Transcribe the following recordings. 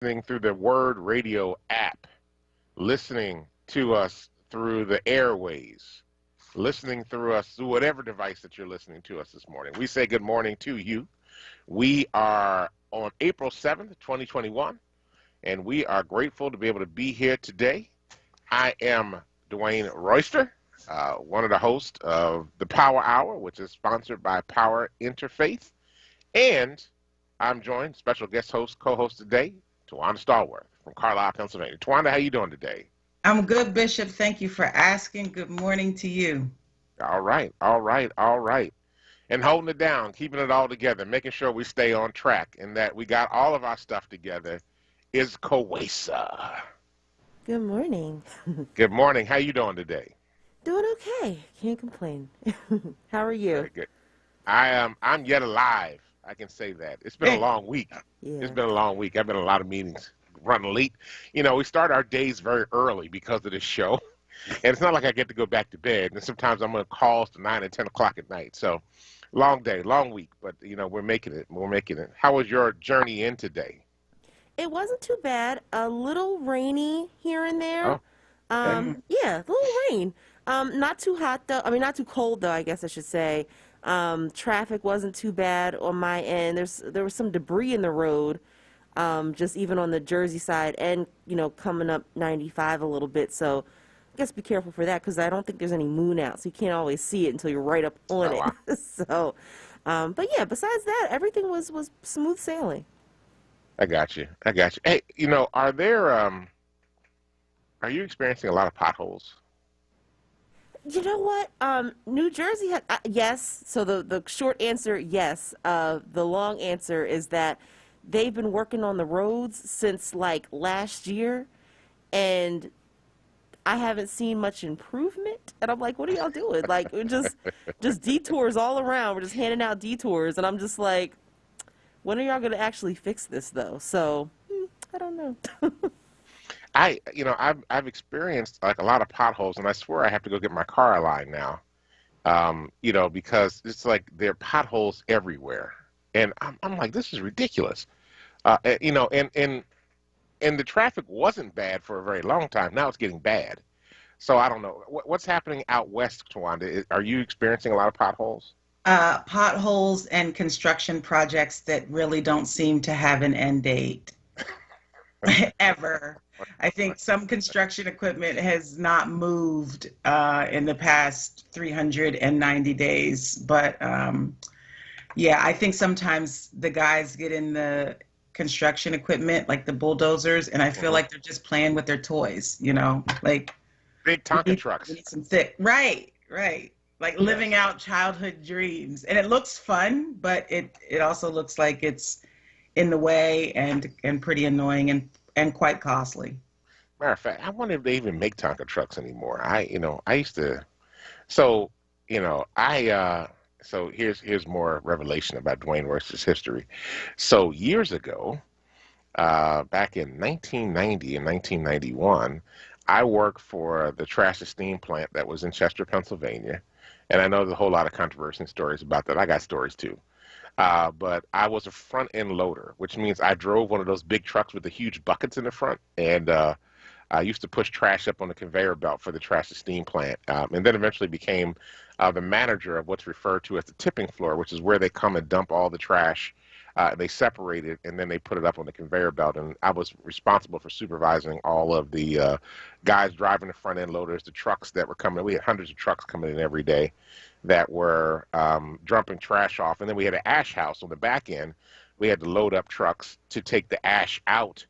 listening through the WURD radio app, listening to us through the airways, listening through us through whatever device that you're listening to us this morning. We say good morning to you. We are on April 7th, 2021, and we are grateful to be able to be here today. I am Dwayne Royster, one of the hosts of the Power Hour, which is sponsored by Power Interfaith, and I'm joined, special guest host, co-host today, Tawanda Stallworth from Carlisle, Pennsylvania. Tawanda, how you doing today? I'm good, Bishop. Thank you for asking. Good morning to you. All right. And holding it down, keeping it all together, making sure we stay on track and that we got all of our stuff together is Kawesa. Good morning. Good morning. How you doing today? Doing okay. Can't complain. How are you? Very good. I'm yet alive. I can say that. It's been a long week. Yeah. It's been a long week. I've been in a lot of meetings, running late. You know, we start our days very early because of this show. And it's not like I get to go back to bed. And sometimes I'm on calls to 9 and 10 o'clock at night. So long day, long week. But, you know, we're making it. We're making it. How was your journey in today? It wasn't too bad. A little rainy here and there. Oh, okay. Yeah, a little rain. Not too hot, though. I mean, not too cold, though, I guess I should say. Traffic wasn't too bad on my end. There was some debris in the road, just even on the Jersey side and, you know, coming up 95 a little bit. So I guess be careful for that because I don't think there's any moon out. So you can't always see it until you're right up on it. Wow. So, but yeah, besides that, everything was smooth sailing. I got you. Hey, you know, are you experiencing a lot of potholes? You know what? New Jersey had yes. So the short answer, yes. The long answer is that they've been working on the roads since like last year, and I haven't seen much improvement. And I'm like, what are y'all doing? Like, we're just detours all around. We're just handing out detours, and I'm just like, when are y'all gonna actually fix this though? So I don't know. I've experienced like a lot of potholes, and I swear I have to go get my car aligned now. Because it's like there are potholes everywhere, and I'm like, this is ridiculous. And the traffic wasn't bad for a very long time. Now it's getting bad. So I don't know what's happening out west, Tawanda. Are you experiencing a lot of potholes? Potholes and construction projects that really don't seem to have an end date ever. I think some construction equipment has not moved in the past 390 days. But yeah, I think sometimes the guys get in the construction equipment, like the bulldozers, and I feel like they're just playing with their toys, you know, like big Tonka trucks. Some thick, right. Like living out childhood dreams. And it looks fun, but it also looks like it's in the way and pretty annoying and quite costly. Matter of fact, I wonder if they even make Tonka trucks anymore. I used to. So here's more revelation about Dwayne Royster's history. So years ago, back in 1990 and 1991, I worked for the trash and steam plant that was in Chester, Pennsylvania. And I know there's a whole lot of controversy and stories about that. I got stories too. But I was a front end loader, which means I drove one of those big trucks with the huge buckets in the front. And I used to push trash up on the conveyor belt for the trash and steam plant. And then eventually became the manager of what's referred to as the tipping floor, which is where they come and dump all the trash. They separate it, and then they put it up on the conveyor belt. And I was responsible for supervising all of the guys driving the front end loaders, the trucks that were coming. We had hundreds of trucks coming in every day that were dumping trash off. And then we had an ash house on the back end. We had to load up trucks to take the ash out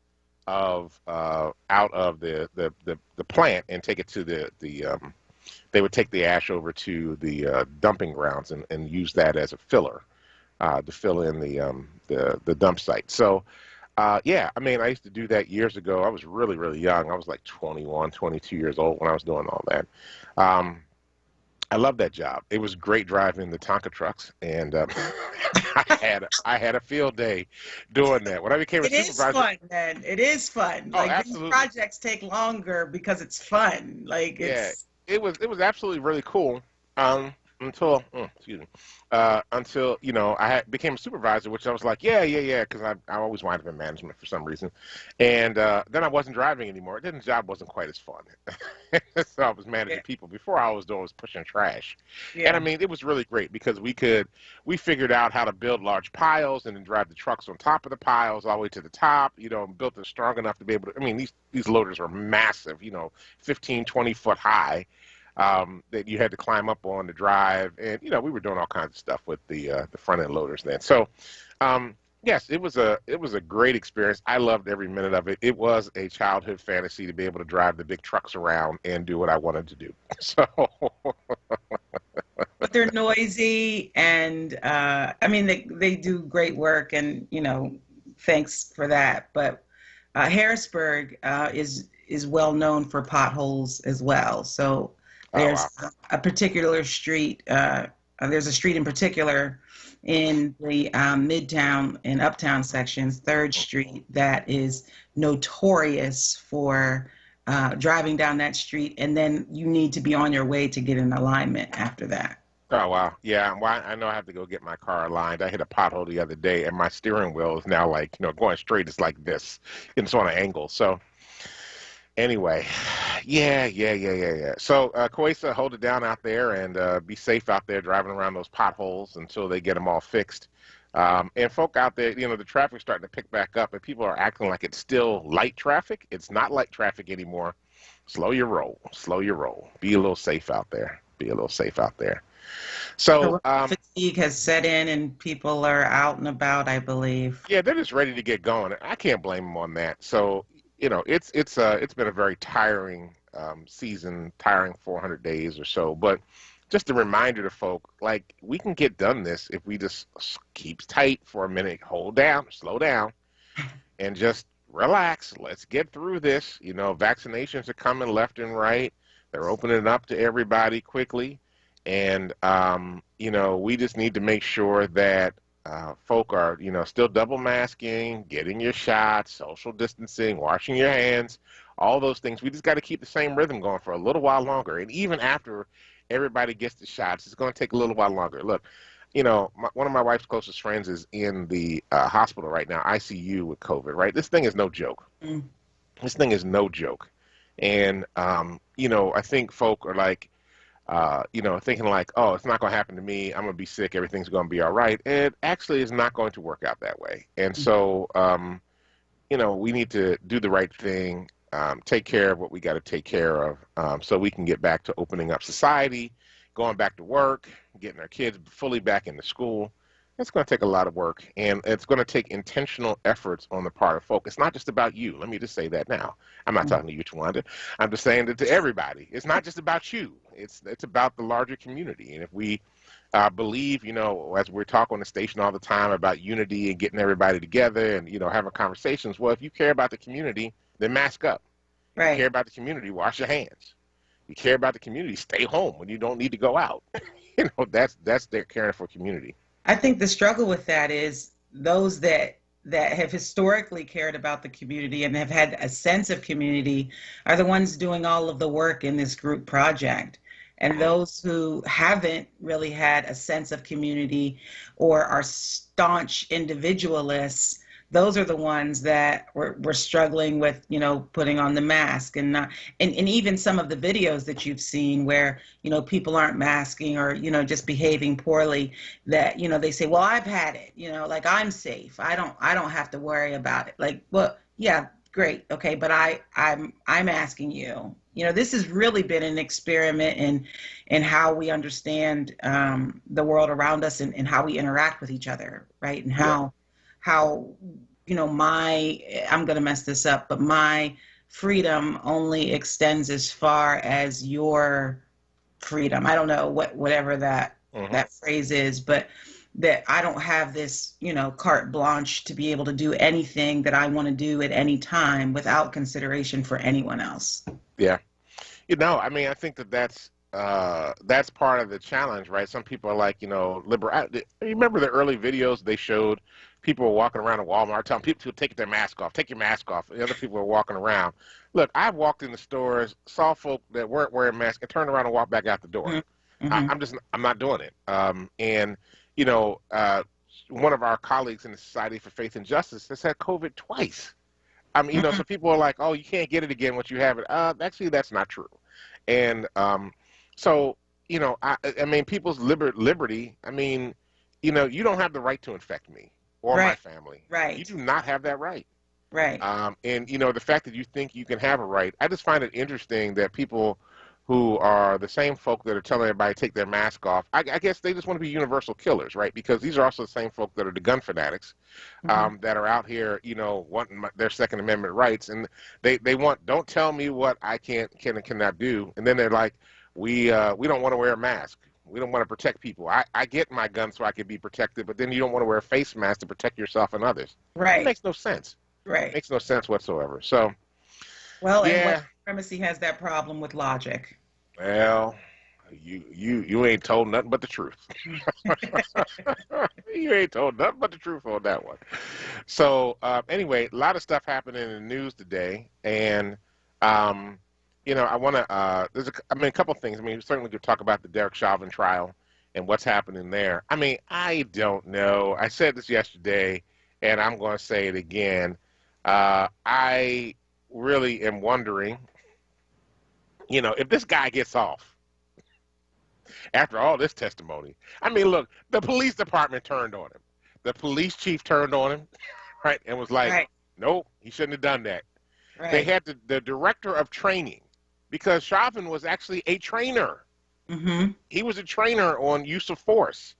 of the plant and take it to they would take the ash over to the dumping grounds and use that as a filler to fill in the dump site. So I used to do that years ago. I was really, really young. I was like 21, 22 years old when I was doing all that. I loved that job. It was great driving the Tonka trucks, and I had a field day doing that. When I became a supervisor, it is fun, man. It is fun. Oh, like absolutely. These projects take longer because it's fun. Like it's it was absolutely really cool. excuse me, until became a supervisor, which I was like, yeah, because I always wind up in management for some reason, and then I wasn't driving anymore. Then the job wasn't quite as fun, so I was Yeah. managing people. Before I was doing was pushing trash, and I Yeah. mean it was really great because we figured out how to build large piles and then drive the trucks on top of the piles all the way to the top, and built it strong enough to be able to. I mean these loaders were massive, 15, 20 foot high that you had to climb up on to drive, and we were doing all kinds of stuff with the front end loaders then. So, yes, it was a great experience. I loved every minute of it. It was a childhood fantasy to be able to drive the big trucks around and do what I wanted to do. So, But they're noisy, and I mean they do great work, and thanks for that. But Harrisburg is well known for potholes as well. So oh there's wow, a particular street. There's a street in particular in the Midtown and Uptown sections, Third Street, that is notorious for driving down that street, and then you need to be on your way to get in alignment after that. oh wow, yeah. Well, I know I have to go get my car aligned. I hit a pothole the other day, and my steering wheel is now like going straight. It's like this, and it's on an angle. So. Anyway, yeah. So, Koisa, hold it down out there and be safe out there driving around those potholes until they get them all fixed. And folk out there, the traffic's starting to pick back up, and people are acting like it's still light traffic. It's not light traffic anymore. Slow your roll. Slow your roll. Be a little safe out there. Be a little safe out there. The So, road fatigue has set in, and people are out and about, I believe. yeah, they're just ready to get going. I can't blame them on that. So, it's been a very tiring season, tiring 400 days or so. But just a reminder to folk, like we can get done this if we just keep tight for a minute, hold down, slow down, and just relax. Let's get through this. Vaccinations are coming left and right. They're opening up to everybody quickly, and we just need to make sure that folk are, still double masking, getting your shots, social distancing, washing your hands, all those things. We just got to keep the same rhythm going for a little while longer. And even after everybody gets the shots, it's going to take a little while longer. Look, one of my wife's closest friends is in the hospital right now, ICU with COVID, right? This thing is no joke. Mm. This thing is no joke. And, I think folk are like, thinking like, oh, it's not going to happen to me. I'm going to be sick. Everything's going to be all right. It actually is not going to work out that way. And so, we need to do the right thing, take care of what we got to take care of so we can get back to opening up society, going back to work, getting our kids fully back into school. It's going to take a lot of work, and it's going to take intentional efforts on the part of folk. It's not just about you. Let me just say that now. I'm not talking to you, Tawanda. I'm just saying that to everybody. It's not just about you. It's about the larger community. And if we believe, as we're talking on the station all the time about unity and getting everybody together and, having conversations, well, if you care about the community, then mask up. If you care Right. about the community, wash your hands. If you care about the community, stay home when you don't need to go out. That's their caring for community. I think the struggle with that is those that have historically cared about the community and have had a sense of community are the ones doing all of the work in this group project. And those who haven't really had a sense of community or are staunch individualists, those are the ones that were struggling with, putting on the mask and not, and even some of the videos that you've seen where, people aren't masking or, just behaving poorly, that, they say, well, I've had it, like I'm safe. I don't have to worry about it. Like, well, yeah, great. Okay. But I'm asking you, this has really been an experiment in how we understand the world around us and how we interact with each other. Right. And Yeah. how I'm going to mess this up, but my freedom only extends as far as your freedom. I don't know whatever Hmm. that phrase is, but that I don't have this, carte blanche to be able to do anything that I want to do at any time without consideration for anyone else. Yeah. I mean, I think that's part of the challenge, right? Some people are like, liberal. You remember the early videos they showed people were walking around at Walmart telling people to take their mask off, take your mask off. The other people were walking around. Look, I've walked in the stores, saw folk that weren't wearing masks, and turned around and walked back out the door. Hmm. I'm not doing it. And you know, one of our colleagues in the Society for Faith and Justice has had COVID twice. I mean, Hmm. so people are like, "Oh, you can't get it again once you have it." Actually, that's not true. And so, I mean, people's liberty. I mean, you don't have the right to infect me or my Right. family. You Right. do not have that right. Right. And the fact that you think you can have a right, I just find it interesting that people who are the same folk that are telling everybody to take their mask off, I guess they just want to be universal killers, right? Because these are also the same folk that are the gun fanatics, Hmm. that are out here, wanting their Second Amendment rights, and they want, don't tell me what I can and cannot do, and then they're like, we don't want to wear a mask. We don't want to protect people. I get my gun so I can be protected, but then you don't want to wear a face mask to protect yourself and others. It Right. makes no sense. Right. Makes no sense whatsoever. So, Well, and white yeah, supremacy has that problem with logic. well, you ain't told nothing but the truth. You ain't told nothing but the truth on that one. So, anyway, a lot of stuff happening in the news today, and um, I want to. I mean, a couple things. I mean, we certainly could talk about the Derek Chauvin trial and what's happening there. I mean, I don't know. I said this yesterday, and I'm going to say it again. I really am wondering, if this guy gets off after all this testimony. I mean, look, the police department turned on him. The police chief turned on him, right, and was like, Right. nope, he shouldn't have done that. They Right. had the director of training, because Chauvin was actually a trainer. Hmm. He was a trainer on use of force.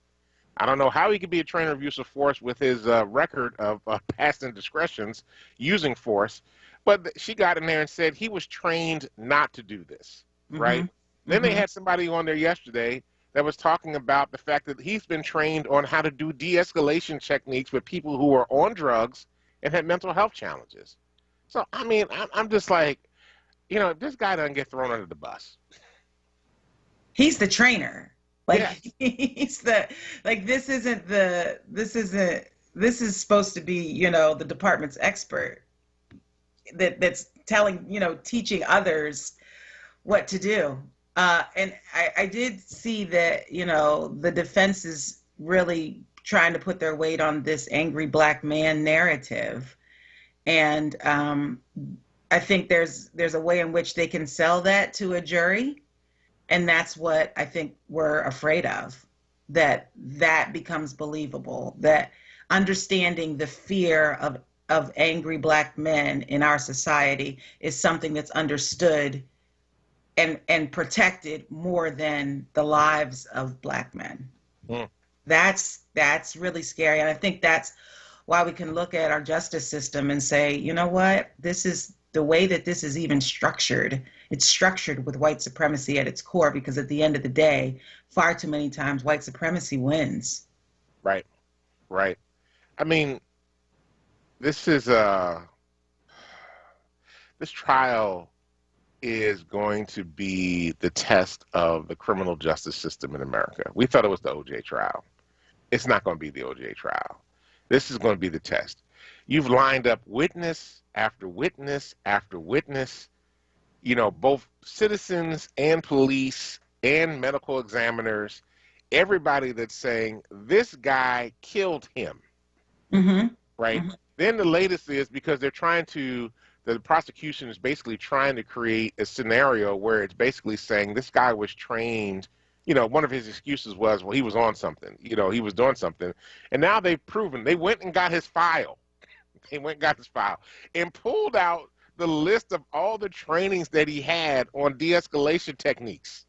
I don't know how he could be a trainer of use of force with his record of past indiscretions using force, but she got in there and said he was trained not to do this, Hmm. right? Then they Hmm. had somebody on there yesterday that was talking about the fact that he's been trained on how to do de-escalation techniques with people who are on drugs and had mental health challenges. So, I mean, I'm just like, if this guy doesn't get thrown under the bus. He's the trainer. Like Yes, he's the like this is supposed to be, the department's expert that's telling, teaching others what to do. And I did see that, the defense is really trying to put their weight on this angry black man narrative. And I think there's a way in which they can sell that to a jury, and that's what I think we're afraid of, that becomes believable, that understanding the fear of angry black men in our society is something that's understood and protected more than the lives of black men. mm, That's really scary, and I think that's why we can look at our justice system and say, you know what, this is the way that this is even structured. It's structured with white supremacy at its core, because at the end of the day, far too many times white supremacy wins. right, right. I mean, this is this trial is going to be the test of the criminal justice system in America. We thought it was the OJ trial. It's not going to be the OJ trial. This is going to be the test. You've lined up witness after witness after witness, both citizens and police and medical examiners, everybody that's saying this guy killed him, Mm-hmm. right? Mm-hmm. Then the latest is, because the prosecution is basically trying to create a scenario where it's basically saying this guy was trained. One of his excuses was, well, he was on something, he was doing something. And now they've proven, they went and got his file. They went and got his file and pulled out the list of all the trainings that he had on de-escalation techniques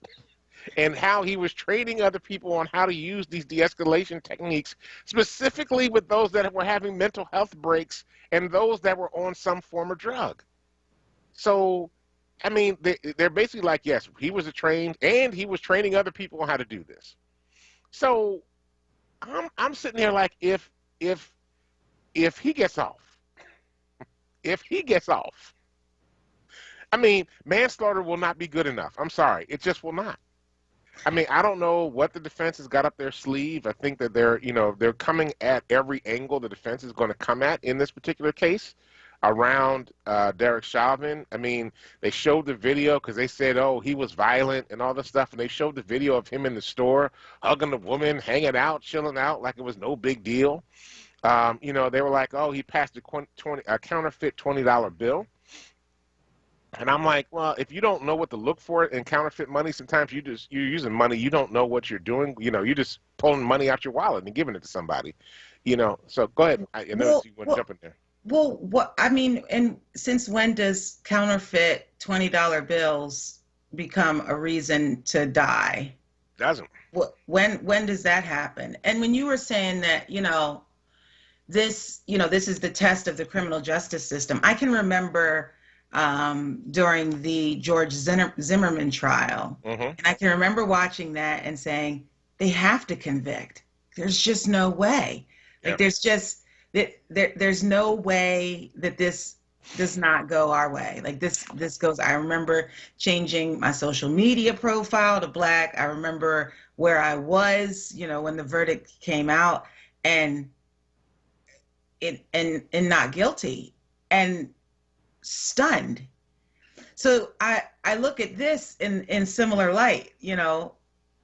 and how he was training other people on how to use these de-escalation techniques, specifically with those that were having mental health breaks and those that were on some form of drug. So, I mean, they're basically like, yes, he was trained, and he was training other people on how to do this. So, I'm sitting there like, if he gets off, if he gets off, I mean, manslaughter will not be good enough. I'm sorry, it just will not. I mean, I don't know what the defense has got up their sleeve. I think that they're coming at every angle the defense is going to come at in this particular case. around Derek Chauvin. I mean, they showed the video because they said, oh, he was violent and all this stuff, and they showed the video of him in the store hugging the woman, hanging out, chilling out like it was no big deal. You know, they were like, oh, he passed a counterfeit $20 bill. And I'm like, well, if you don't know what to look for in counterfeit money, sometimes you're using money, you don't know what you're doing. You know, you're just pulling money out your wallet and giving it to somebody. You know, so go ahead. I noticed you want to jump in there. Well, what I mean, and since when does counterfeit $20 bills become a reason to die? Doesn't. When does that happen? And when you were saying that, this is the test of the criminal justice system, I can remember during the George Zimmerman trial, and I can remember watching that and saying, they have to convict. There's just no way. Like, there's no way that this does not go our way. Like this goes. I remember changing my social media profile to Black. I remember where I was, when the verdict came out, and not guilty, and stunned. So I look at this in similar light.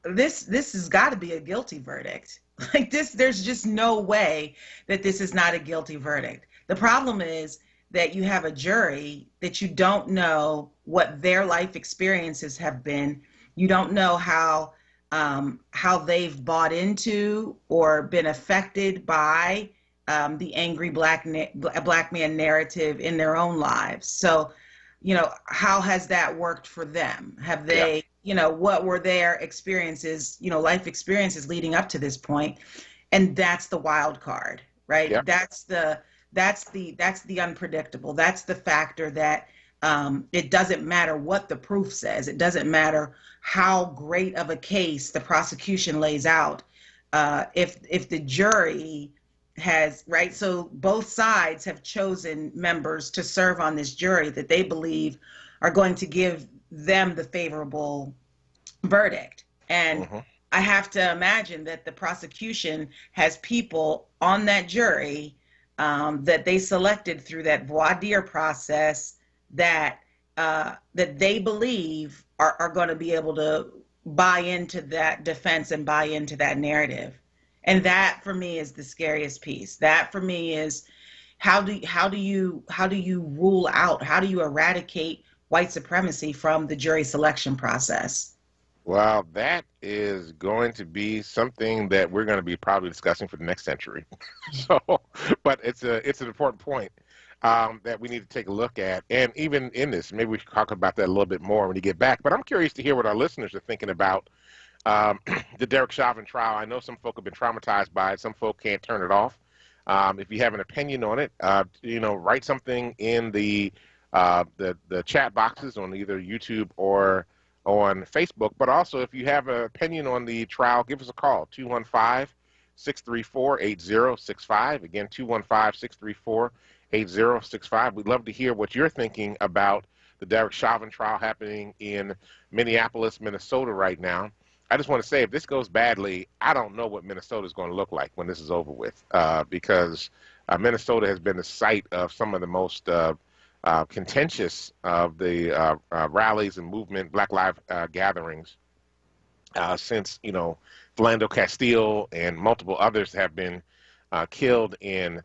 This has got to be a guilty verdict. Like this, there's just no way that this is not a guilty verdict. The problem is that you have a jury that you don't know what their life experiences have been. You don't know how they've bought into or been affected by the angry black man narrative in their own lives. So, how has that worked for them? Have they, what were their experiences, life experiences leading up to this point? And that's the wild card, right? Yeah. That's the unpredictable. That's the factor that it doesn't matter what the proof says. It doesn't matter how great of a case the prosecution lays out. If the jury has, right, so both sides have chosen members to serve on this jury that they believe are going to give them the favorable verdict. And I have to imagine that the prosecution has people on that jury that they selected through that voir dire process that they believe are going to be able to buy into that defense and buy into that narrative. And that for me is the scariest piece. That for me is how do you rule out, how do you eradicate white supremacy from the jury selection process? Well, that is going to be something that we're going to be probably discussing for the next century. But it's an important point that we need to take a look at. And even in this, maybe we should talk about that a little bit more when you get back. But I'm curious to hear what our listeners are thinking about the Derek Chauvin trial. I know some folk have been traumatized by it. Some folk can't turn it off. If you have an opinion on it, write something in the chat boxes on either YouTube or on Facebook. But also, if you have an opinion on the trial, give us a call, 215-634-8065. Again, 215-634-8065. We'd love to hear what you're thinking about the Derek Chauvin trial happening in Minneapolis, Minnesota right now. I just want to say, if this goes badly, I don't know what Minnesota is going to look like when this is over with, because Minnesota has been the site of some of the most contentious of the rallies and movement, Black Lives gatherings, since, Philando Castile and multiple others have been killed in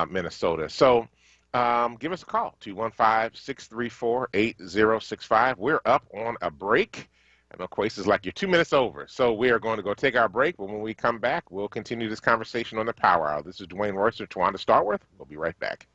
Minnesota. So give us a call, 215-634-8065. We're up on a break. I know Quace is like, you're 2 minutes over. So we are going to go take our break. But when we come back, we'll continue this conversation on the Power Hour. This is Dwayne Royster, Tawanda Starworth. We'll be right back.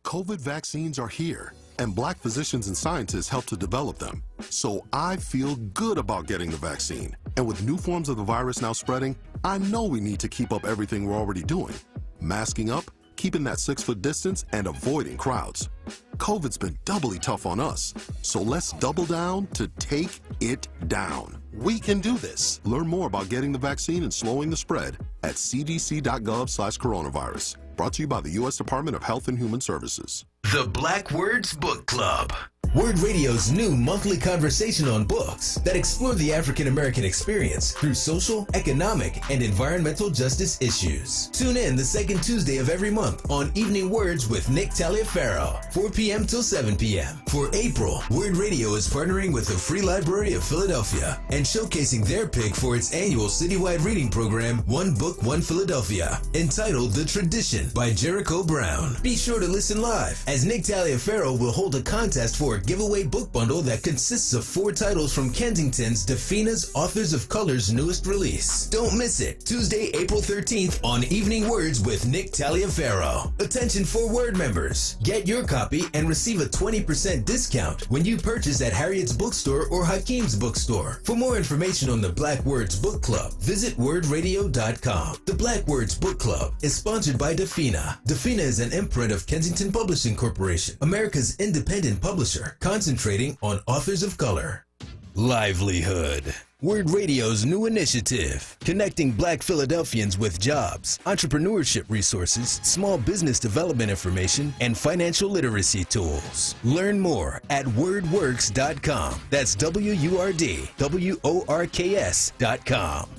COVID vaccines are here, and Black physicians and scientists help to develop them. So I feel good about getting the vaccine. And with new forms of the virus now spreading, I know we need to keep up everything we're already doing. Masking up, keeping that 6-foot distance, and avoiding crowds. COVID's been doubly tough on us, so let's double down to take it down. We can do this. Learn more about getting the vaccine and slowing the spread at cdc.gov/coronavirus. Brought to you by the U.S. Department of Health and Human Services. The Black Words Book Club. Word Radio's new monthly conversation on books that explore the African American experience through social, economic, and environmental justice issues. Tune in the second Tuesday of every month on Evening Words with Nick Taliaferro, 4 p.m. till 7 p.m. For April, Word Radio is partnering with the Free Library of Philadelphia and showcasing their pick for its annual citywide reading program, One Book, One Philadelphia, entitled The Tradition by Jericho Brown. Be sure to listen live, as Nick Taliaferro will hold a contest for a giveaway book bundle that consists of 4 titles from Kensington's Defina's Authors of Color's newest release. Don't miss it. Tuesday, April 13th on Evening Words with Nick Taliaferro. Attention for Word members. Get your copy and receive a 20% discount when you purchase at Harriet's Bookstore or Hakeem's Bookstore. For more information on the Black Words Book Club, visit wordradio.com. The Black Words Book Club is sponsored by Defina. Defina is an imprint of Kensington Publishing Corporation, America's independent publisher, concentrating on authors of color. Livelihood. Word Radio's new initiative, connecting Black Philadelphians with jobs, entrepreneurship resources, small business development information, and financial literacy tools. Learn more at wordworks.com. That's WURDWORKS.com.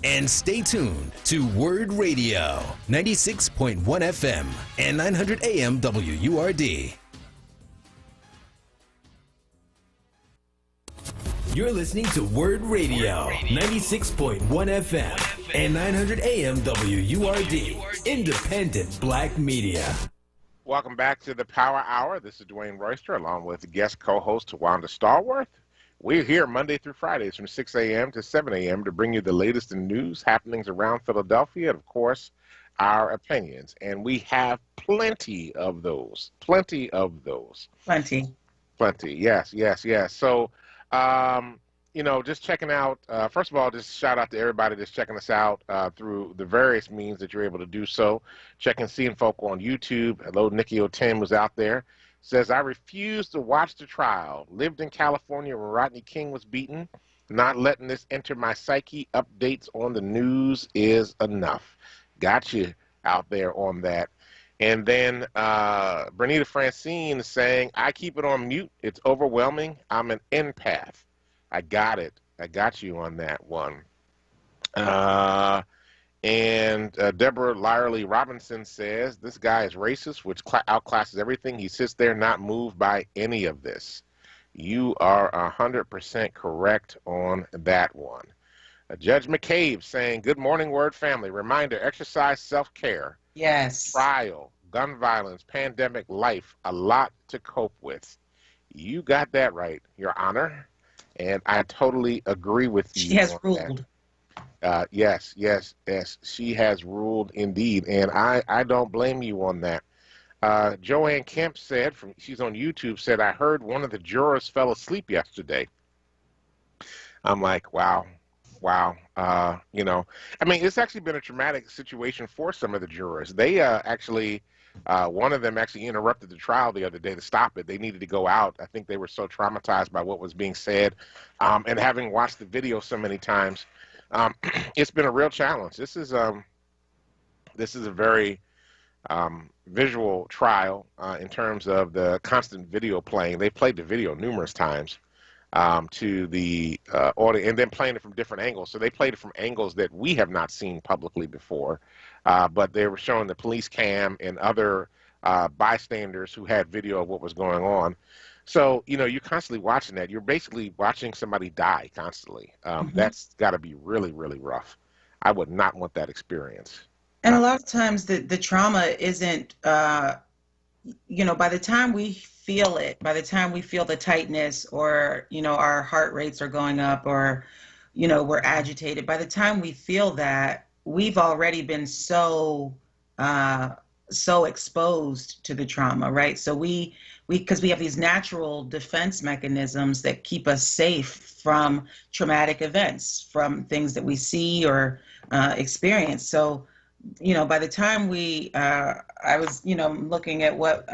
And stay tuned to Word Radio, 96.1 FM and 900 AM WURD. You're listening to Word Radio, 96.1 FM and 900 AM WURD, independent black media. Welcome back to the Power Hour. This is Dwayne Royster, along with guest co-host Tawanda Stallworth. We're here Monday through Fridays from 6 a.m. to 7 a.m. to bring you the latest in news, happenings around Philadelphia, and, of course, our opinions. And we have plenty of those. Plenty. Yes. So, just checking out, first of all, just shout out to everybody that's checking us out through the various means that you're able to do so. Checking Seeing Folk on YouTube. Hello, Nikki O'Tim was out there. Says, I refuse to watch the trial. Lived in California when Rodney King was beaten. Not letting this enter my psyche. Updates on the news is enough. Got you out there on that. And then Bernita Francine is saying, I keep it on mute. It's overwhelming. I'm an empath. I got it. I got you on that one. And Deborah Lyerly Robinson says, this guy is racist, which outclasses everything. He sits there not moved by any of this. You are 100% correct on that one. Judge McCabe saying, good morning, Word family. Reminder, exercise self-care. Yes. Trial, gun violence, pandemic, life, a lot to cope with. You got that right, Your Honor. And I totally agree with you. She has ruled. Yes. She has ruled indeed. And I don't blame you on that. Joanne Kemp said, she's on YouTube, said, I heard one of the jurors fell asleep yesterday. I'm like, wow. I mean, it's actually been a traumatic situation for some of the jurors. They one of them actually interrupted the trial the other day to stop it. They needed to go out. I think they were so traumatized by what was being said. And having watched the video so many times, it's been a real challenge. This is a very visual trial in terms of the constant video playing. They played the video numerous times. To the audience, and then playing it from different angles. So they played it from angles that we have not seen publicly before, but they were showing the police cam and other bystanders who had video of what was going on. So, you're constantly watching that. You're basically watching somebody die constantly. That's got to be really, really rough. I would not want that experience. And a lot of times the trauma isn't, by the time we feel it, by the time we feel the tightness or, our heart rates are going up or, we're agitated, by the time we feel that, we've already been so exposed to the trauma, right? So because we have these natural defense mechanisms that keep us safe from traumatic events, from things that we see or experience. So, by the time I was, looking at what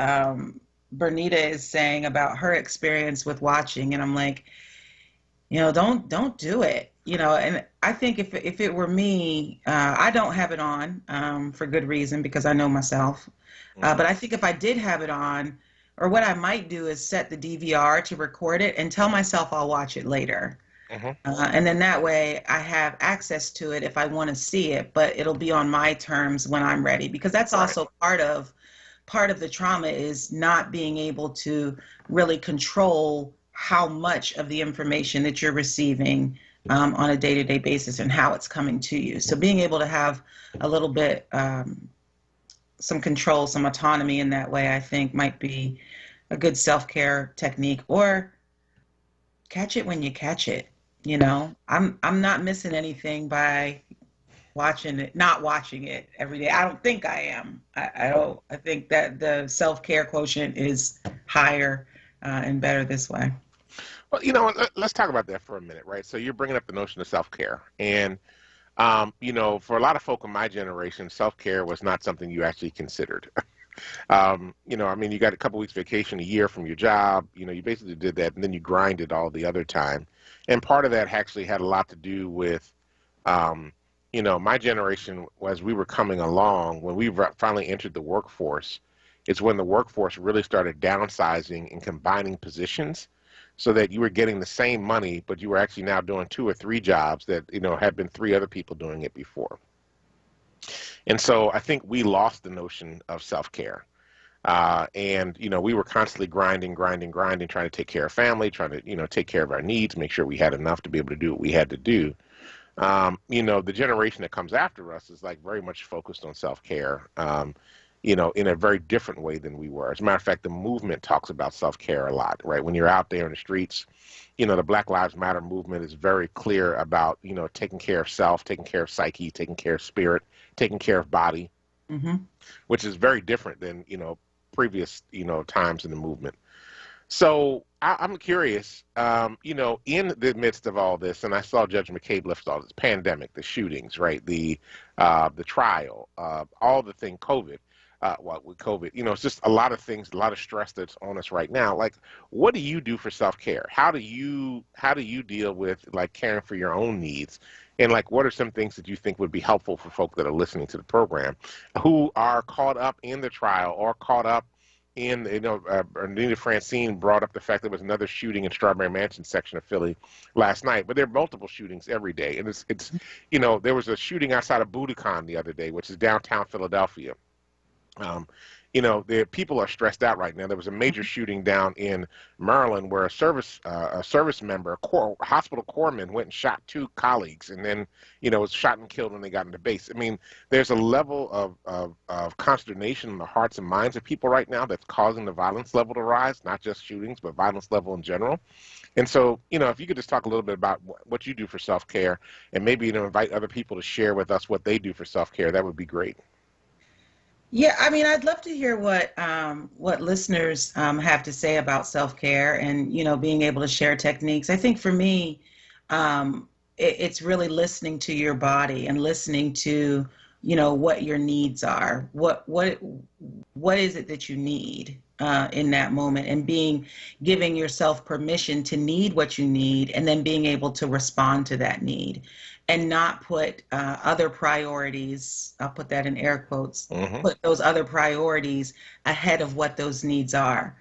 Bernita is saying about her experience with watching, and I'm like, don't do it, and I think if it were me, I don't have it on for good reason because I know myself. But I think if I did have it on, or what I might do is set the DVR to record it and tell myself I'll watch it later. Hmm. And then that way I have access to it if I want to see it, but it'll be on my terms when I'm ready, because that's Right. also part of the trauma is not being able to really control how much of the information that you're receiving on a day-to-day basis and how it's coming to you. So being able to have a little bit some control, some autonomy in that way, I think might be a good self-care technique. Or catch it when you catch it. I'm not missing anything by not watching it every day. I don't think I am. I don't. I think that the self-care quotient is higher and better this way. Well, let's talk about that for a minute, right? So you're bringing up the notion of self-care, and for a lot of folk in my generation, self-care was not something you actually considered. I mean, you got a couple weeks vacation a year from your job. You basically did that, and then you grinded all the other time. And part of that actually had a lot to do with, my generation, as we were coming along, when we finally entered the workforce, it's when the workforce really started downsizing and combining positions so that you were getting the same money, but you were actually now doing 2 or 3 jobs that, had been 3 other people doing it before. And so I think we lost the notion of self-care. And we were constantly grinding, trying to take care of family, trying to, take care of our needs, make sure we had enough to be able to do what we had to do. The generation that comes after us is like very much focused on self-care, in a very different way than we were. As a matter of fact, the movement talks about self-care a lot, right? When you're out there in the streets, the Black Lives Matter movement is very clear about, taking care of self, taking care of psyche, taking care of spirit, taking care of body, which is very different than, previous, times in the movement. So I'm curious, in the midst of all this, and I saw Judge McCabe lift all this pandemic, the shootings, right? The trial, all the thing, COVID. With COVID, it's just a lot of things, a lot of stress that's on us right now. Like, what do you do for self-care? How do you deal with like caring for your own needs? And like, what are some things that you think would be helpful for folk that are listening to the program who are caught up in the trial or caught up in, Anita Francine brought up the fact there was another shooting in Strawberry Mansion section of Philly last night, but there are multiple shootings every day. And it's there was a shooting outside of Budokan the other day, which is downtown Philadelphia. The people are stressed out right now. There was a major shooting down in Maryland where a service member, hospital corpsman, went and shot 2 colleagues, and then was shot and killed when they got into base. I mean, there's a level of consternation in the hearts and minds of people right now that's causing the violence level to rise, not just shootings, but violence level in general. And so, if you could just talk a little bit about what you do for self-care, and maybe invite other people to share with us what they do for self-care, that would be great. Yeah, I mean, I'd love to hear what listeners have to say about self-care and, being able to share techniques. I think for me, it's really listening to your body and listening to, what your needs are. What is it that you need in that moment, and giving yourself permission to need what you need, and then being able to respond to that need. And not put other priorities, I'll put that in air quotes, put those other priorities ahead of what those needs are.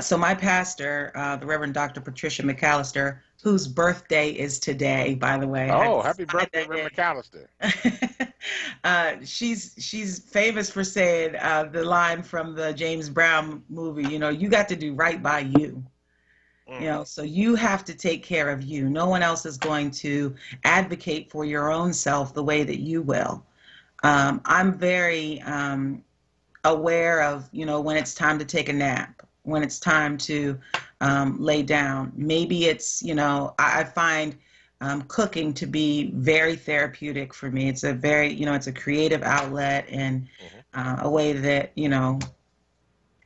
So my pastor, the Reverend Dr. Patricia McAllister, whose birthday is today, by the way. Oh, happy birthday, Reverend McAllister. She's famous for saying the line from the James Brown movie, you got to do right by you. So you have to take care of you. No one else is going to advocate for your own self the way that you will. I'm very aware of, when it's time to take a nap, when it's time to lay down. Maybe it's, I find cooking to be very therapeutic for me. It's a very, it's a creative outlet and a way that,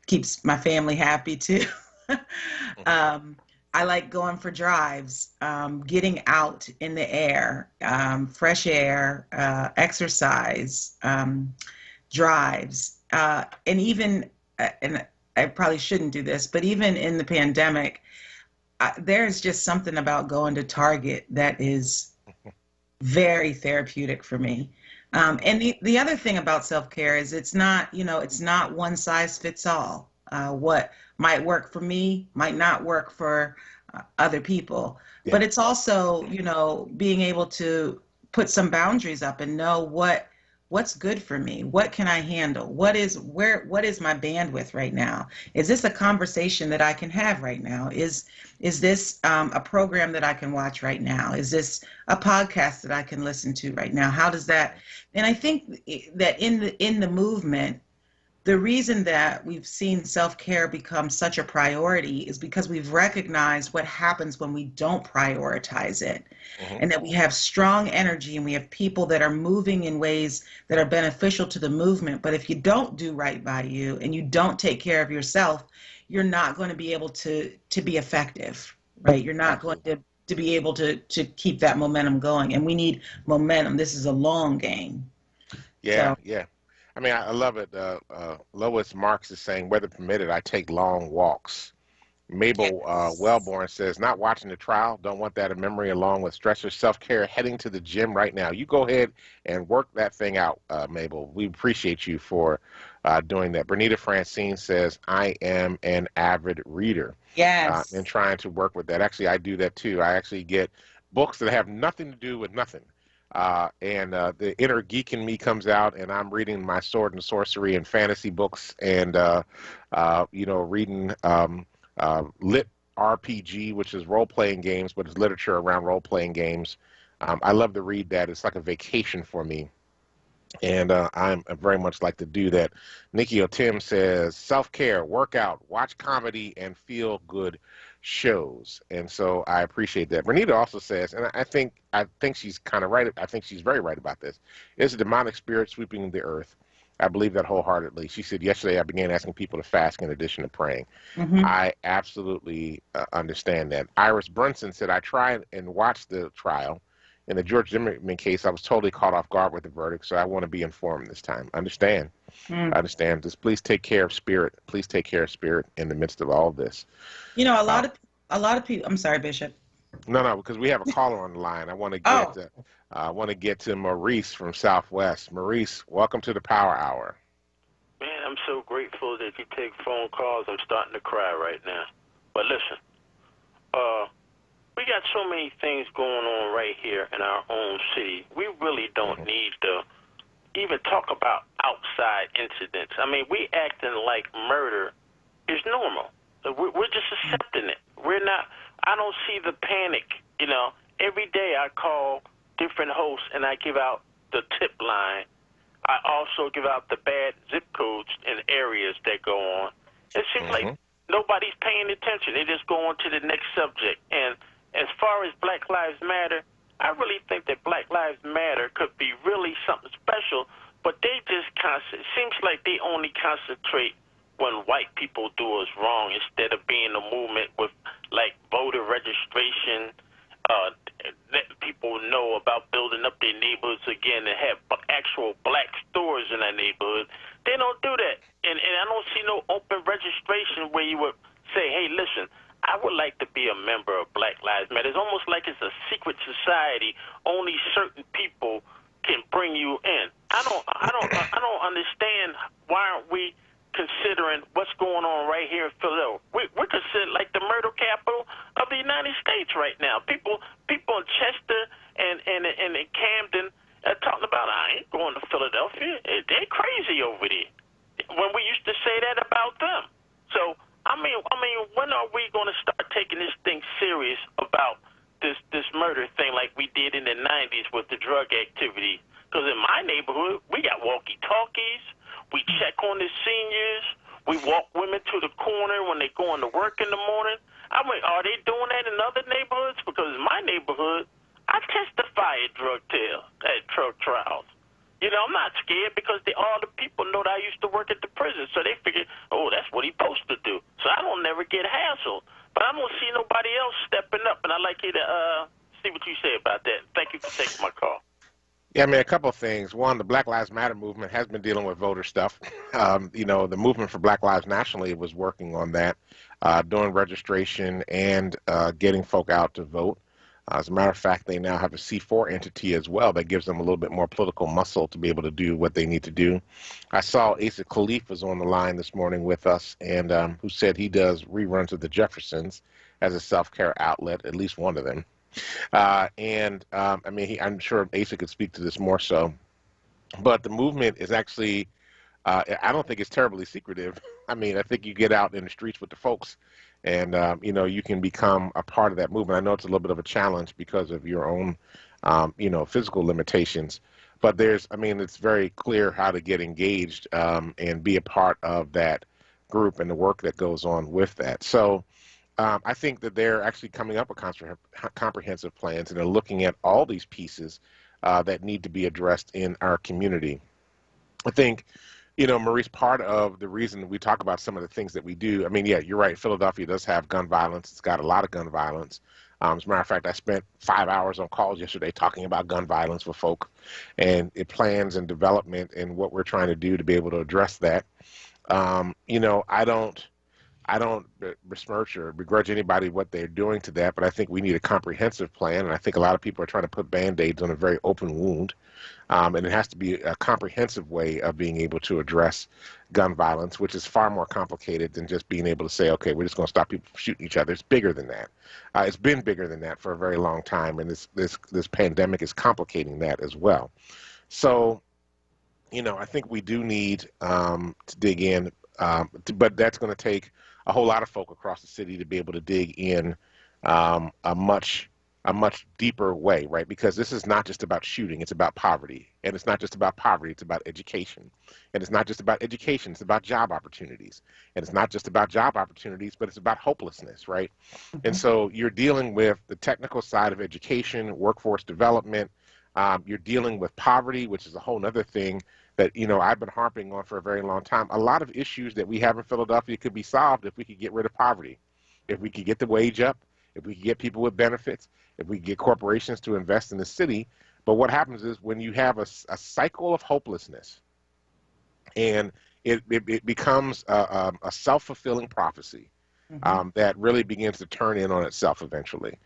keeps my family happy too. I like going for drives, getting out in the air, fresh air, exercise, drives, and even, and I probably shouldn't do this, but even in the pandemic, there's just something about going to Target that is very therapeutic for me. And the other thing about self-care is it's not one size fits all. What might work for me might not work for other people. Yeah. But it's also, being able to put some boundaries up and know what's good for me. What can I handle? What is my bandwidth right now? Is this a conversation that I can have right now? Is this a program that I can watch right now? Is this a podcast that I can listen to right now? How does that? And I think that in the movement, the reason that we've seen self-care become such a priority is because we've recognized what happens when we don't prioritize it. Mm-hmm. And that we have strong energy and we have people that are moving in ways that are beneficial to the movement. But if you don't do right by you and you don't take care of yourself, you're not going to be able to be effective, right? You're not going to be able to keep that momentum going. And we need momentum. This is a long game. Yeah, yeah. I mean, I love it. Lois Marks is saying, weather permitted, I take long walks. Mabel Wellborn says, not watching the trial, don't want that in memory along with stressor, self-care, heading to the gym right now. You go ahead and work that thing out, Mabel. We appreciate you for doing that. Bernita Francine says, I am an avid reader. Yes. And trying to work with that. Actually, I do that too. I actually get books that have nothing to do with nothing. And the inner geek in me comes out, and I'm reading my sword and sorcery and fantasy books, and reading lit RPG, which is role-playing games, but it's literature around role-playing games. I love to read that. It's like a vacation for me, and I'm very much like to do that. Nikki O'Tim says, self-care, workout, watch comedy, and feel good shows. And so I appreciate that. Bernita also says, and I think she's kind of right. I think she's very right about this. It's a demonic spirit sweeping the earth. I believe that wholeheartedly. She said, yesterday I began asking people to fast in addition to praying. Mm-hmm. I absolutely understand that. Iris Brunson said, I tried and watched the trial. In the George Zimmerman case, I was totally caught off guard with the verdict, so I want to be informed this time. Understand. Understand. Just please take care of spirit. Please take care of spirit in the midst of all of this. A lot of people. I'm sorry, Bishop. No, because we have a caller on the line. I want to get to Maurice from Southwest. Maurice, welcome to the Power Hour. Man, I'm so grateful that you take phone calls. I'm starting to cry right now. But listen, we got so many things going on right here in our own city. We really don't need to even talk about outside incidents. I mean, we acting like murder is normal. We're just accepting it. We're not. I don't see the panic. Every day I call different hosts and I give out the tip line. I also give out the bad zip codes in areas that go on. It seems like nobody's paying attention. They just go on to the next subject. And as far as Black Lives Matter, I really think that Black Lives Matter could be really something special, but they just it seems like they only concentrate when white people do us wrong instead of being a movement with, like, voter registration, letting people know about building up their neighborhoods again and have actual black stores in their neighborhood. They don't do that. And I don't see no open registration where you would say, hey, listen, I would like to be a member of Black Lives Matter. It's almost like it's a secret society. Only certain people can bring you in. I don't understand why aren't we considering what's going on right here in Philadelphia. We're considered like the murder capital of the United States right now. People in Chester and in Camden are talking about, I ain't going to Philadelphia. They're crazy over there. When we used to say that about them. So, I mean, when are we going to start taking this thing serious about this murder thing like we did in the 90s with the drug activity? Because in my neighborhood, we got walkie-talkies. We check on the seniors. We walk women to the corner when they're going to work in the morning. I mean, are they doing that in other neighborhoods? Because in my neighborhood, I testify at drug trials. I'm not scared because all the people know that I used to work at the prison, so they figure, oh, that's what he's supposed to do. So I don't never get hassled. But I don't see nobody else stepping up, and I'd like you to see what you say about that. Thank you for taking my call. Yeah, I mean, a couple of things. One, the Black Lives Matter movement has been dealing with voter stuff. The movement for Black Lives nationally was working on that, doing registration and getting folk out to vote. As a matter of fact, they now have a C4 entity as well that gives them a little bit more political muscle to be able to do what they need to do. I saw Asa Khalif was on the line this morning with us, and who said he does reruns of the Jeffersons as a self-care outlet, at least one of them. I mean, I'm sure Asa could speak to this more so, but the movement is actually, I don't think it's terribly secretive. I mean, I think you get out in the streets with the folks, and you know, you can become a part of that movement. I know it's a little bit of a challenge because of your own, you know, physical limitations, but I mean, it's very clear how to get engaged and be a part of that group and the work that goes on with that. So I think that they're actually coming up with comprehensive plans, and they're looking at all these pieces that need to be addressed in our community. I think, you know, Maurice, part of the reason we talk about some of the things that we do, I mean, yeah, you're right. Philadelphia does have gun violence. It's got a lot of gun violence. As a matter of fact, I spent 5 hours on calls yesterday talking about gun violence with folk and plans and development and what we're trying to do to be able to address that. You know, I don't besmirch or begrudge anybody what they're doing to that, but I think we need a comprehensive plan, and I think a lot of people are trying to put Band-Aids on a very open wound, and it has to be a comprehensive way of being able to address gun violence, which is far more complicated than just being able to say, okay, we're just going to stop people from shooting each other. It's bigger than that. It's been bigger than that for a very long time, and this pandemic is complicating that as well. So, you know, I think we do need to dig in, but that's going to take a whole lot of folk across the city to be able to dig in a much deeper way, right? Because this is not just about shooting, it's about poverty. And it's not just about poverty, it's about education. And it's not just about education, it's about job opportunities. And it's not just about job opportunities, but it's about hopelessness, right? Mm-hmm. And so you're dealing with the technical side of education, workforce development. You're dealing with poverty, which is a whole other thing that, you know, I've been harping on for a very long time. A lot of issues that we have in Philadelphia could be solved if we could get rid of poverty, if we could get the wage up, if we could get people with benefits, if we could get corporations to invest in the city. But what happens is when you have a cycle of hopelessness, and it becomes a self-fulfilling prophecy, mm-hmm. That really begins to turn in on itself eventually.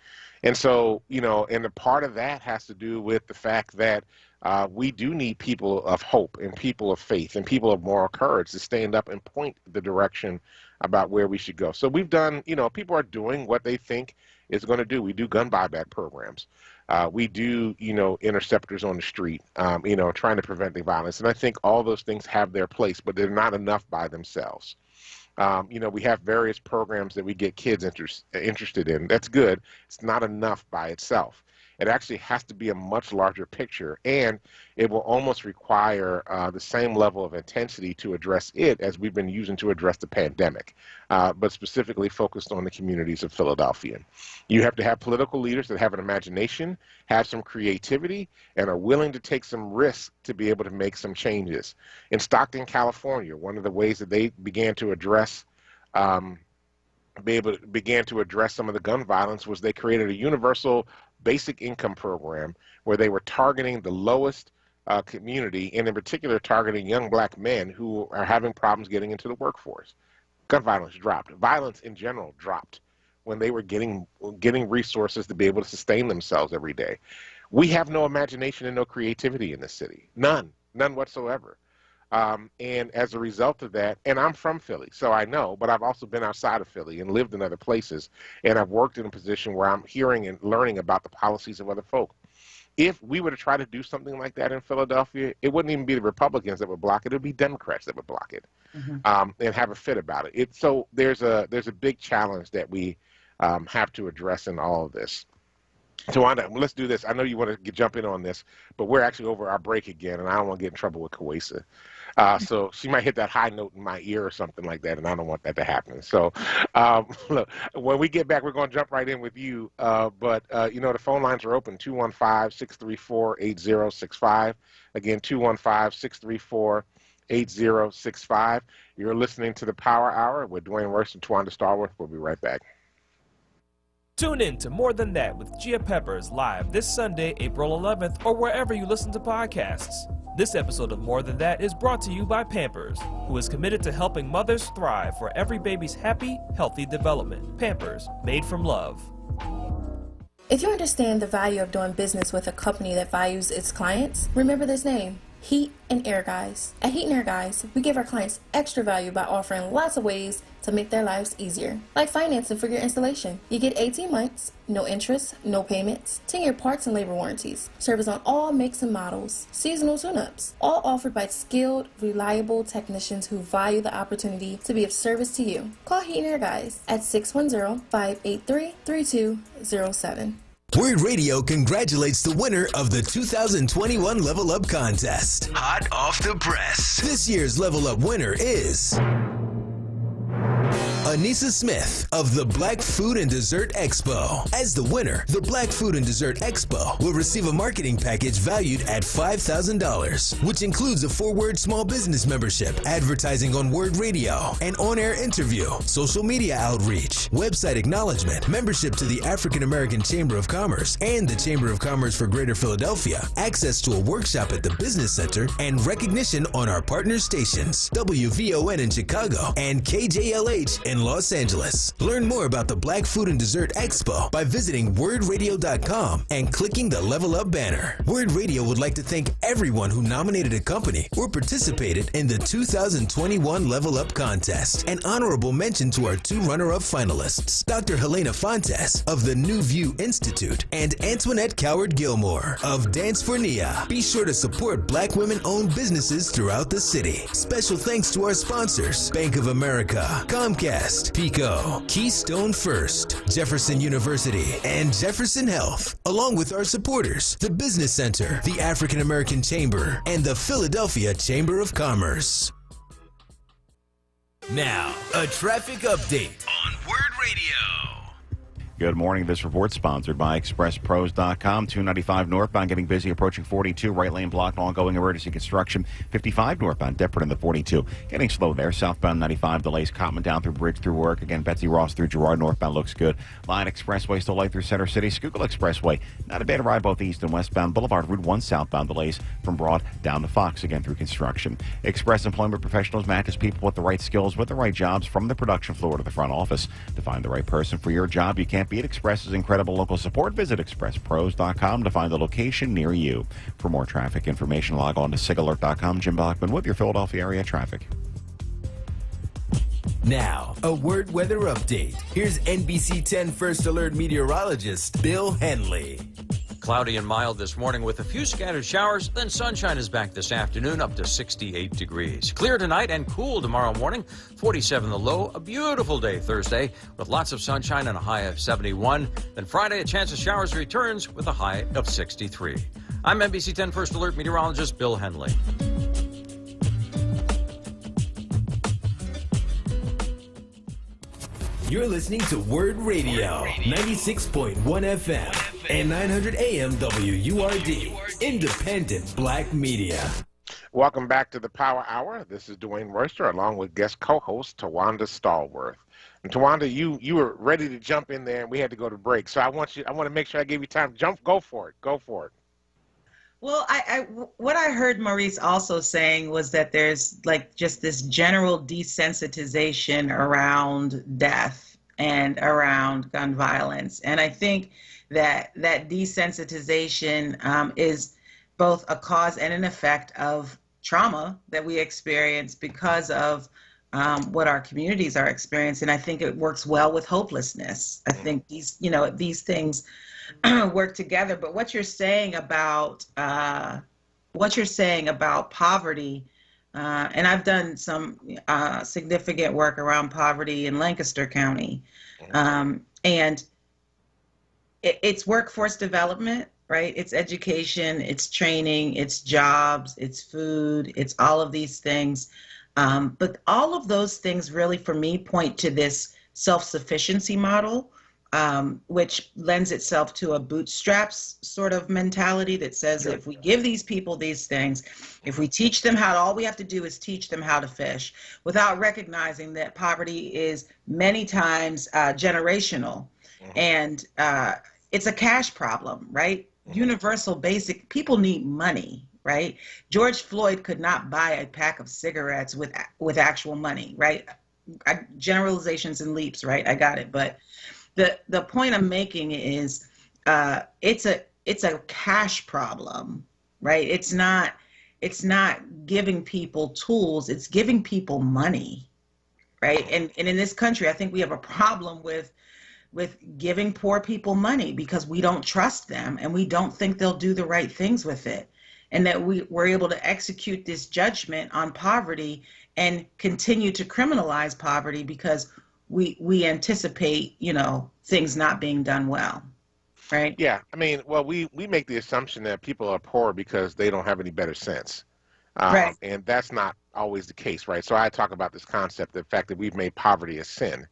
And so, you know, and a part of that has to do with the fact that we do need people of hope and people of faith and people of moral courage to stand up and point the direction about where we should go. So we've done, you know, people are doing what they think is going to do. We do gun buyback programs. We do, you know, interceptors on the street, you know, trying to prevent the violence. And I think all those things have their place, but they're not enough by themselves. You know, we have various programs that we get kids interested in. That's good. It's not enough by itself. It actually has to be a much larger picture, and it will almost require the same level of intensity to address it as we've been using to address the pandemic, but specifically focused on the communities of Philadelphia. You have to have political leaders that have an imagination, have some creativity, and are willing to take some risks to be able to make some changes. In Stockton, California, one of the ways that they began to address some of the gun violence was they created a universal basic income program where they were targeting the lowest community, and in particular targeting young black men who are having problems getting into the workforce. Gun violence dropped. Violence in general dropped when they were getting resources to be able to sustain themselves every day. We have no imagination and no creativity in this city. None whatsoever. And as a result of that, and I'm from Philly, so I know, but I've also been outside of Philly and lived in other places, and I've worked in a position where I'm hearing and learning about the policies of other folk. If we were to try to do something like that in Philadelphia, it wouldn't even be the Republicans that would block it. It would be Democrats that would block it, mm-hmm. And have a fit about it. So there's a big challenge that we have to address in all of this. Tawanda, let's do this. I know you want to jump in on this, but we're actually over our break again, and I don't want to get in trouble with Kawesa. So she might hit that high note in my ear or something like that, and I don't want that to happen. So look, when we get back, we're going to jump right in with you. But you know, the phone lines are open, 215-634-8065. Again, 215-634-8065. You're listening to the Power Hour with Dwayne Worst and Tawanda Starworth. We'll be right back. Tune in to More Than That with Gia Peppers live this Sunday, April 11th, or wherever you listen to podcasts. This episode of More Than That is brought to you by Pampers, who is committed to helping mothers thrive for every baby's happy, healthy development. Pampers, made from love. If you understand the value of doing business with a company that values its clients, remember this name, Heat and Air Guys. At Heat and Air Guys, we give our clients extra value by offering lots of ways to make their lives easier, like financing for your installation. You get 18 months, no interest, no payments, 10-year parts and labor warranties, service on all makes and models, seasonal tune-ups, all offered by skilled, reliable technicians who value the opportunity to be of service to you. Call Heat and Air Guys at 610-583-3207. WURD Radio congratulates the winner of the 2021 Level Up Contest. Hot off the press. This year's Level Up winner is Anissa Smith of the Black Food and Dessert Expo. As the winner, the Black Food and Dessert Expo will receive a marketing package valued at $5,000, which includes a 4WURD small business membership, advertising on WURD Radio, an on-air interview, social media outreach, website acknowledgement, membership to the African American Chamber of Commerce and the Chamber of Commerce for Greater Philadelphia, access to a workshop at the Business Center, and recognition on our partner stations, WVON in Chicago and KJLH in Los Angeles. Learn more about the Black Food and Dessert Expo by visiting wordradio.com and clicking the Level Up banner. WURD Radio would like to thank everyone who nominated a company or participated in the 2021 Level Up contest. An honorable mention to our 2 runner-up finalists, Dr. Helena Fontes of the New View Institute and Antoinette Coward Gilmore of Dance for Nia. Be sure to support Black women-owned businesses throughout the city. Special thanks to our sponsors, Bank of America, Comcast, Pico, Keystone First, Jefferson University, and Jefferson Health, along with our supporters, the Business Center, the African American Chamber, and the Philadelphia Chamber of Commerce. Now, a traffic update on WURD Radio. Good morning. This report sponsored by ExpressPros.com. 295 northbound getting busy, approaching 42. Right lane blocked, ongoing emergency construction. 55 northbound, Deptford in the 42. Getting slow there. Southbound 95 delays. Cotman down through Bridge through work. Again, Betsy Ross through Girard northbound looks good. Line Expressway still light through Center City. Schuylkill Expressway, not a bad ride both east and westbound. Boulevard Route 1 southbound delays from Broad down to Fox, again through construction. Express Employment Professionals matches people with the right skills with the right jobs from the production floor to the front office. To find the right person for your job, you can't beat Express's incredible local support. Visit expresspros.com to find the location near you. For more traffic information, log on to sigalert.com. Jim Bachman with your Philadelphia area traffic. Now, a WURD weather update. Here's NBC 10 First Alert meteorologist Bill Henley. Cloudy and mild this morning with a few scattered showers, then sunshine is back this afternoon up to 68 degrees. Clear tonight and cool tomorrow morning, 47 the low. A beautiful day Thursday with lots of sunshine and a high of 71. Then Friday, a chance of showers returns with a high of 63. I'm NBC 10 First Alert meteorologist Bill Henley. You're listening to WURD Radio, 96.1 FM and 900 AM WURD, independent black media. Welcome back to the Power Hour. This is Dwayne Royster along with guest co-host Tawanda Stallworth. And Tawanda, you were ready to jump in there and we had to go to break. So I want to make sure I give you time to go for it. Well, what I heard Maurice also saying was that there's like just this general desensitization around death and around gun violence. And I think that desensitization is both a cause and an effect of trauma that we experience because of what our communities are experiencing. I think it works well with hopelessness. I think these things work together. But what you're saying about poverty, and I've done some significant work around poverty in Lancaster County, and it's workforce development, right? It's education, it's training, it's jobs, it's food, it's all of these things. But all of those things really, for me, point to this self-sufficiency model, which lends itself to a bootstraps sort of mentality that says if we give these people these things, if we teach them all we have to do is teach them how to fish, without recognizing that poverty is many times generational. And it's a cash problem, right? Universal basic, people need money, right? George Floyd could not buy a pack of cigarettes with actual money, right? Generalizations and leaps, right? I got it. But the point I'm making is it's a cash problem, right? It's not giving people tools, it's giving people money, right? And in this country, I think we have a problem with giving poor people money because we don't trust them and we don't think they'll do the right things with it. And that we're able to execute this judgment on poverty and continue to criminalize poverty because we anticipate, things not being done well, right? Yeah, I mean, well, we make the assumption that people are poor because they don't have any better sense. Right. And that's not always the case, right? So I talk about this concept, the fact that we've made poverty a sin,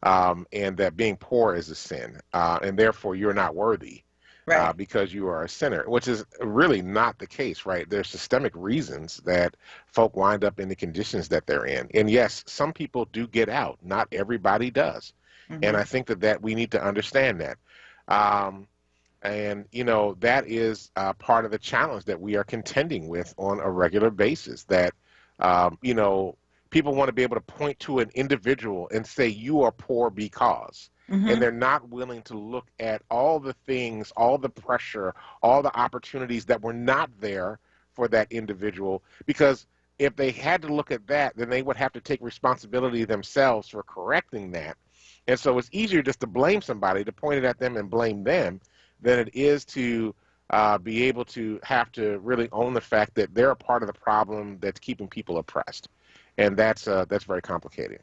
and that being poor is a sin, and therefore you're not worthy, Right. because you are a sinner, which is really not the case, right? There's systemic reasons that folk wind up in the conditions that they're in. And yes, some people do get out. Not everybody does. And Mhm. I think that we need to understand that. And, that is part of the challenge that we are contending with on a regular basis, that, people want to be able to point to an individual and say, you are poor because, and Mhm. they're not willing to look at all the things, all the pressure, all the opportunities that were not there for that individual. Because if they had to look at that, then they would have to take responsibility themselves for correcting that. And so it's easier just to blame somebody, to point it at them and blame them, than it is to be able to have to really own the fact that they're a part of the problem that's keeping people oppressed. And that's very complicated.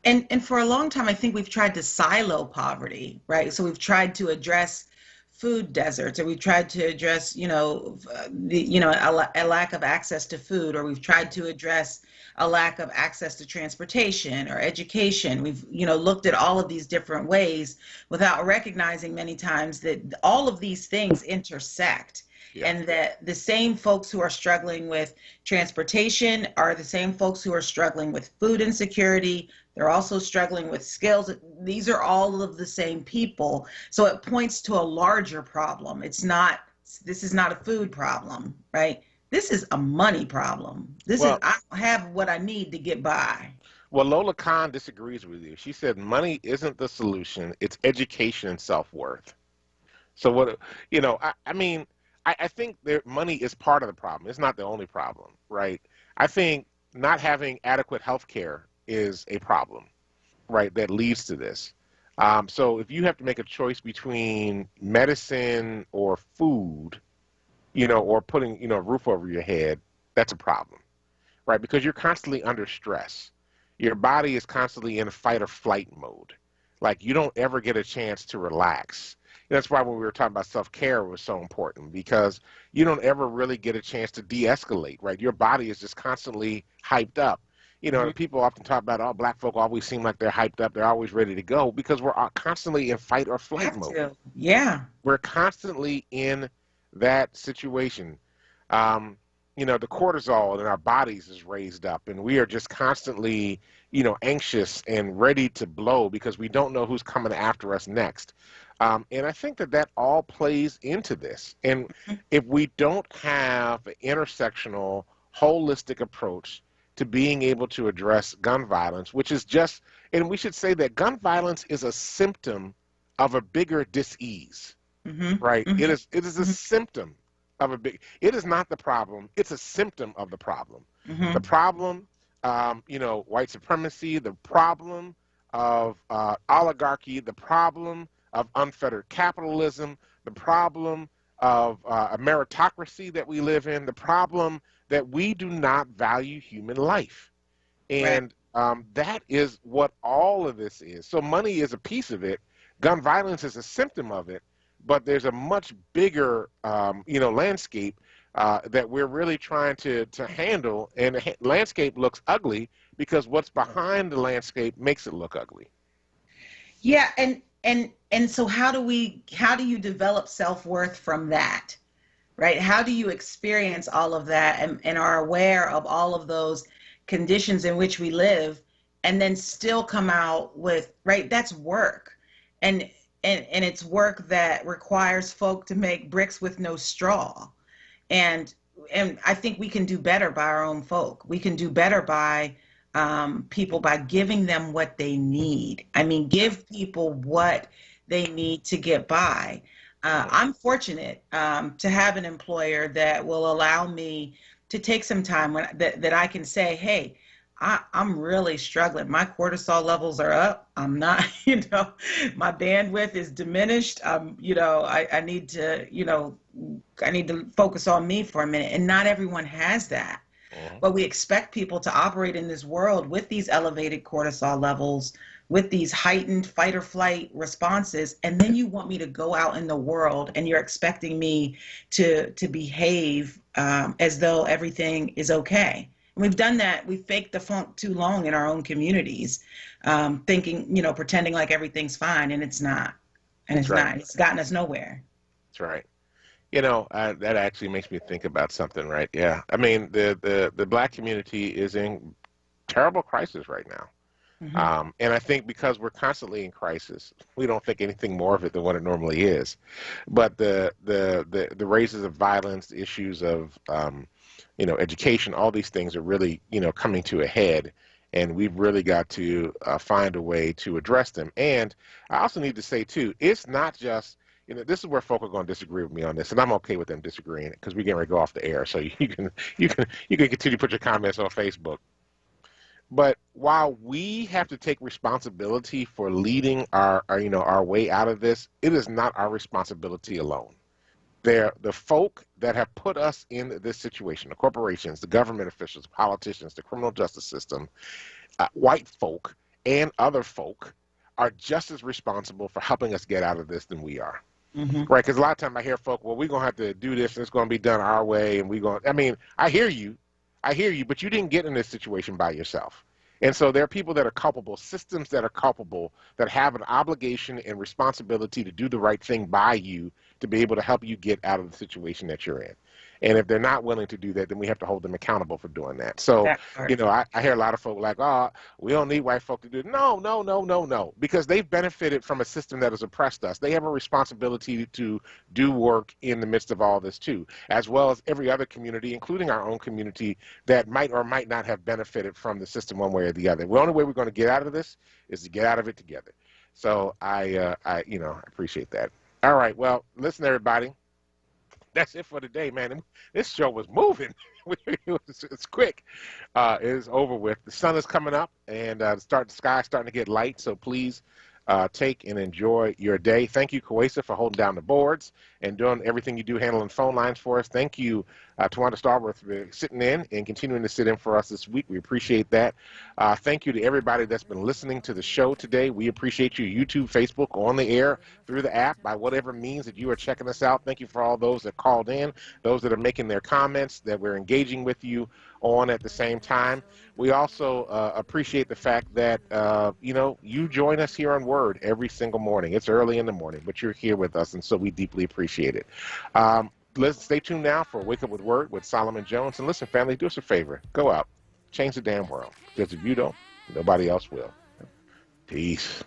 And for a long time, I think we've tried to silo poverty, right? So we've tried to address food deserts, or we've tried to address, a lack of access to food, or we've tried to address a lack of access to transportation or education. We've, looked at all of these different ways without recognizing many times that all of these things intersect. Yeah. And that the same folks who are struggling with transportation are the same folks who are struggling with food insecurity. They're also struggling with skills. These are all of the same people. So it points to a larger problem. This is not a food problem, right? This is a money problem. Well, I don't have what I need to get by. well, Lola Khan disagrees with you. She said money isn't the solution; it's education and self-worth. So what, I mean, I think that money is part of the problem. It's not the only problem, right? I think not having adequate health care is a problem, right, that leads to this. So if you have to make a choice between medicine or food, or putting, a roof over your head, that's a problem, right? Because you're constantly under stress. Your body is constantly in fight or flight mode. Like you don't ever get a chance to relax. That's why when we were talking about self-care, it was so important, because you don't ever really get a chance to de-escalate, right? Your body is just constantly hyped up. Mhm. People often talk about, oh, black folk always seem like they're hyped up. They're always ready to go because we're constantly in fight or flight Have mode. to. Yeah. We're constantly in that situation. The cortisol in our bodies is raised up, and we are just constantly, anxious and ready to blow because we don't know who's coming after us next. And I think that all plays into this. And if we don't have an intersectional, holistic approach to being able to address gun violence, which is just, and we should say that gun violence is a symptom of a bigger dis-ease, Mhm. right? Mhm. It is a symptom of it is not the problem. It's a symptom of the problem. The Mhm. problem, white supremacy, the problem of oligarchy, the problem of unfettered capitalism, the problem of a meritocracy that we live in, the problem that we do not value human life. Right. And that is what all of this is. So money is a piece of it. Gun violence is a symptom of it. But there's a much bigger, landscape that we're really trying to handle. And the landscape looks ugly because what's behind the landscape makes it look ugly. Yeah, and so how do you develop self-worth from that? Right? How do you experience all of that and are aware of all of those conditions in which we live and then still come out with, right? That's work. And and it's work that requires folk to make bricks with no straw. And I think we can do better by our own folk. We can do better by people by giving them what they need. I mean, give people what they need to get by. I'm fortunate to have an employer that will allow me to take some time that I can say, hey, I'm really struggling. My cortisol levels are up. I'm not, my bandwidth is diminished. I need to, I need to focus on me for a minute. And not everyone has that. But we expect people to operate in this world with these elevated cortisol levels, with these heightened fight or flight responses. And then you want me to go out in the world and you're expecting me to behave as though everything is okay. And we've done that. We've faked the funk too long in our own communities, thinking, pretending like everything's fine, and it's not. And it's not. It's gotten us nowhere. That's right. That actually makes me think about something, right? Yeah. I mean, the Black community is in terrible crisis right now. And I think because we're constantly in crisis, we don't think anything more of it than what it normally is. But the raises of violence, the issues of, education, all these things are really, coming to a head. And we've really got to find a way to address them. And I also need to say, too, it's not just, this is where folk are going to disagree with me on this, and I'm okay with them disagreeing because we're getting ready to go off the air. So you can continue to put your comments on Facebook. But while we have to take responsibility for leading our way out of this, it is not our responsibility alone. They're the folk that have put us in this situation, the corporations, the government officials, politicians, the criminal justice system, white folk and other folk are just as responsible for helping us get out of this than we are. Right? Because a lot of times I hear folk, well, we're going to have to do this and it's going to be done our way. And I hear you, but you didn't get in this situation by yourself. And so there are people that are culpable, systems that are culpable, that have an obligation and responsibility to do the right thing by you to be able to help you get out of the situation that you're in. And if they're not willing to do that, then we have to hold them accountable for doing that. So, I hear a lot of folk like, oh, we don't need white folk to do it. No. Because they've benefited from a system that has oppressed us. They have a responsibility to do work in the midst of all this too, as well as every other community, including our own community, that might or might not have benefited from the system one way or the other. The only way we're going to get out of this is to get out of it together. So I appreciate that. All right. Well, listen, everybody. That's it for today, man. This show was moving. It's quick. It is over with. The sun is coming up, and the sky is starting to get light. So please take and enjoy your day. Thank you, Kawesa, for holding down the boards and doing everything you do, handling phone lines for us. Thank you, Tawanda Starworth, for sitting in and continuing to sit in for us this week. We appreciate that. Thank you to everybody that's been listening to the show today. We appreciate you, YouTube, Facebook, on the air, through the app, by whatever means that you are checking us out. Thank you for all those that called in, those that are making their comments, that we're engaging with you on at the same time. We also appreciate the fact that, you join us here on WURD every single morning. It's early in the morning, but you're here with us, and so we deeply appreciate it. Let's stay tuned now for Wake Up with WURD with Solomon Jones. And listen, family, do us a favor. Go out. Change the damn world. Because if you don't, nobody else will. Peace.